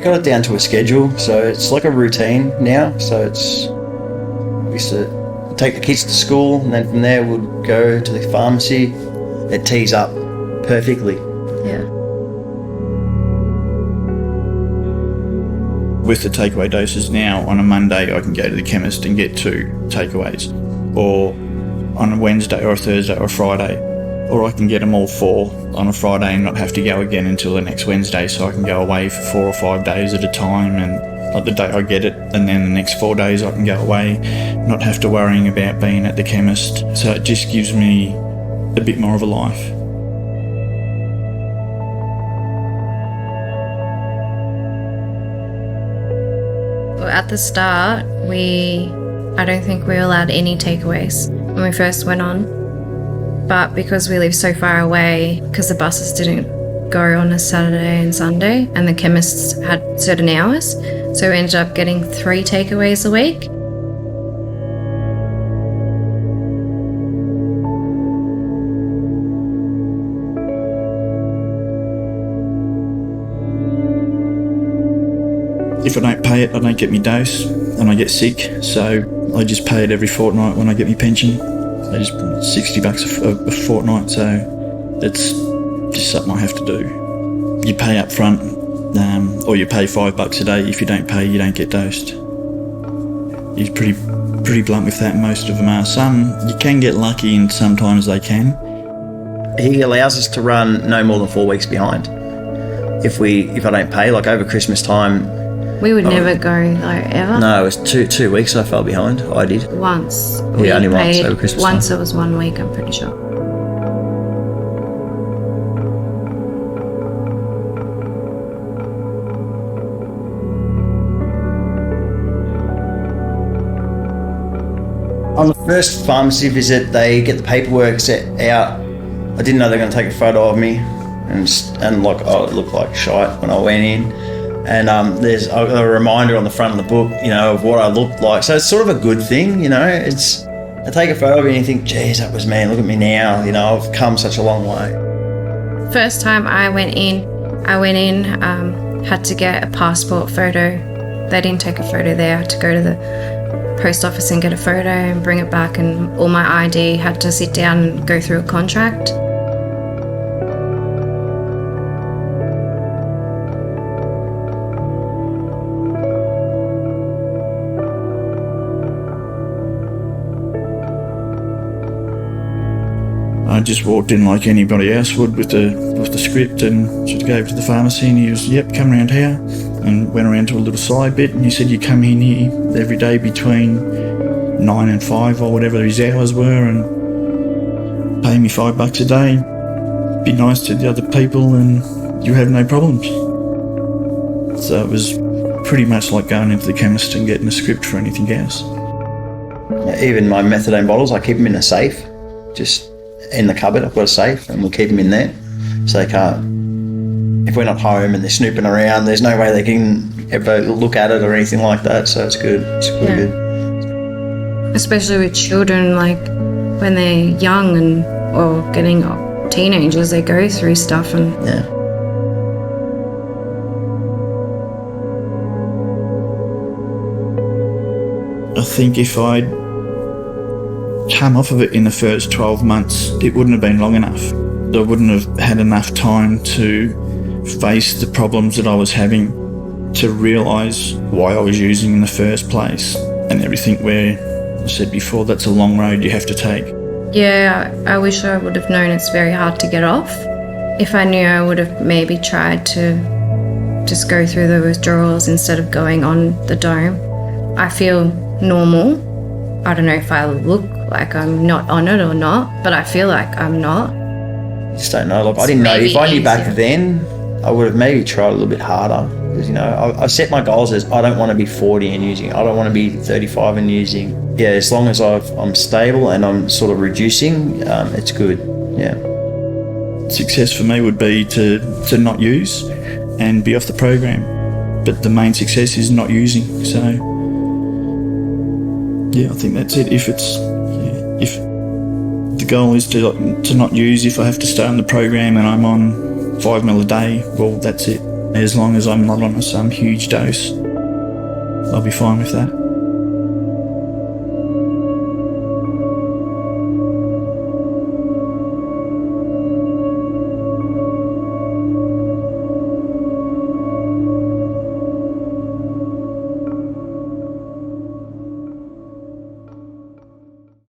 got it down to a schedule, so it's like a routine now. So we used to take the kids to school, and then from there we'd go to the pharmacy. It tees up perfectly. Yeah. With the takeaway doses now, on a Monday I can go to the chemist and get 2 takeaways, or on a Wednesday or a Thursday or a Friday, or I can get them all 4 on a Friday and not have to go again until the next Wednesday, so I can go away for 4 or 5 days at a time, and like the day I get it, and then the next 4 days I can go away, not have to worrying about being at the chemist. So it just gives me a bit more of a life. At the start, I don't think we were allowed any takeaways when we first went on. But because we live so far away, because the buses didn't go on a Saturday and Sunday, and the chemists had certain hours, so we ended up getting 3 takeaways a week. If I don't pay it, I don't get my dose and I get sick, so I just pay it every fortnight when I get my pension. I just put $60 a fortnight, so that's just something I have to do. You pay up front, or you pay $5 a day. If you don't pay, you don't get dosed. He's pretty blunt with that, most of them are. Some you can get lucky and sometimes they can. He allows us to run no more than 4 weeks behind. If I don't pay, like over Christmas time. We would never go, like, ever. No, it was two weeks I fell behind. I did. Once. Yeah, only once over Christmas time. Once it was 1 week, I'm pretty sure. On the first pharmacy visit, they get the paperwork set out. I didn't know they were going to take a photo of me, and like, oh, it looked like shite when I went in. And there's a reminder on the front of the book, of what I looked like. So it's sort of a good thing, I take a photo of it and you think, geez, that was me. Look at me now. I've come such a long way. First time I went in, had to get a passport photo. They didn't take a photo there. I had to go to the post office and get a photo and bring it back, and all my ID, had to sit down and go through a contract. I just walked in like anybody else would with the script, and just gave it to the pharmacy, and he was, yep, come around here, and went around to a little side bit, and he said, you come in here every day between 9 and 5 or whatever his hours were, and pay me $5 a day, be nice to the other people, and you have no problems. So it was pretty much like going into the chemist and getting a script for anything else. Even my methadone bottles, I keep them in a safe, just in the cupboard. I've got a safe, and we'll keep them in there, so they can't, if we're not home and they're snooping around, there's no way they can ever look at it or anything like that. So it's good. It's really good. Especially with children, like when they're young or getting teenagers, they go through stuff, and yeah. I think if I'd come off of it in the first 12 months, it wouldn't have been long enough. I wouldn't have had enough time to face the problems that I was having, to realise why I was using in the first place, and everything where, I said before, that's a long road you have to take. Yeah, I wish I would have known it's very hard to get off. If I knew, I would have maybe tried to just go through the withdrawals instead of going on the dome. I feel normal. I don't know if I look like I'm not on it or not, but I feel like I'm not. Just don't know. Like, I didn't know. If I knew back then, I would have maybe tried a little bit harder. Because, I set my goals as, I don't want to be 40 and using. I don't want to be 35 and using. Yeah, as long as I'm stable and I'm sort of reducing, it's good. Yeah. Success for me would be to not use and be off the program. But the main success is not using. So, yeah, I think that's it. If the goal is to not use, if I have to stay on the program and I'm on 5 mil a day, well, that's it. As long as I'm not on some huge dose, I'll be fine with that.